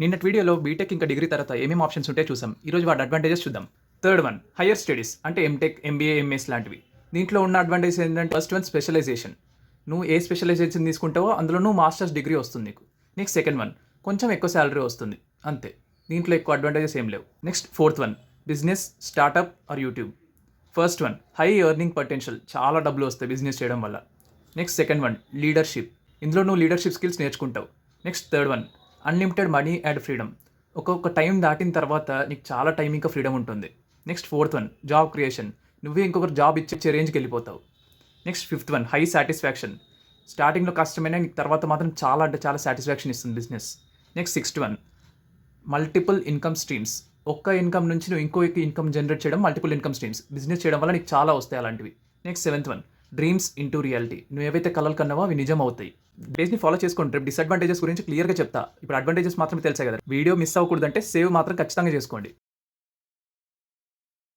నిన్నటి వీడియోలో బీటెక్ ఇంకా డిగ్రీ తర్వాత ఏమేమి ఆప్షన్స్ ఉంటాయో చూసాం. ఈరోజు వాటి అడ్వాంటేజెస్ చూద్దాం. థర్డ్ వన్ హైయర్ స్టడీస్ అంటే ఎంటెక్, ఎంబీఏ, ఎంఎస్ లాంటివి. దీంట్లో ఉన్న అడ్వాంటేజ్ ఏంటంటే ఫస్ట్ వన్ స్పెషలైజేషన్. నువ్వు ఏ స్పెషలైజేషన్ తీసుకుంటావో అందులో నువ్వు మాస్టర్స్ డిగ్రీ వస్తుంది నీకు. నెక్స్ట్ సెకండ్ వన్ కొంచెం ఎక్కువ శాలరీ వస్తుంది అంతే. దీంట్లో ఎక్కువ అడ్వాంటేజెస్ ఏం లేవు. Next fourth one business, startup or YouTube. First one high earning potential, చాలా డబ్బులు వస్తాయి బిజినెస్ చేయడం వల్ల. నెక్స్ట్ సెకండ్ వన్ లీడర్షిప్, ఇందులో నువ్వు లీడర్షిప్ స్కిల్స్ నేర్చుకుంటావు. Next third one unlimited money and freedom, ఒక్కొక్క టైం దాటిన తర్వాత నీకు చాలా టైం ఇంకా ఫ్రీడమ్ ఉంటుంది. Next fourth one job creation, నువ్వే ఇంకొకరు జాబ్ ఇచ్చే రేంజ్కి వెళ్ళిపోతావు. Next fifth one high satisfaction, స్టార్టింగ్లో కష్టమైనా నీకు తర్వాత మాత్రం చాలా అంటే చాలా సాటిస్ఫాక్షన్ ఇస్తుంది business. Next sixth one multiple income streams, ఒక్క ఇన్కమ్ నుంచి నువ్వు ఇంకో ఇన్కమ్ జనరేట్ చేయడం, మల్టిపుల్ ఇన్కమ్ స్ట్రీమ్స్, బిజినెస్ చేయడం వల్ల నీకు చాలా వస్తాయి అలాంటివి. Next seventh one dreams into reality, నువ్వు ఏవైతే కలలు కన్నావో అవి నిజం అవుతాయి. బేస్ని ఫాలో చేసుకోండి. రేపు డిసడ్వాంటేజెస్ గురించి క్లియర్గా చెప్తా. ఇప్పుడు అడ్వాంటేజెస్ మాత్రమే తెలుసాయి కదా. వీడియో మిస్ అవ్వకూడదంటే సేవ్ మాత్రం ఖచ్చితంగా చేసుకోండి.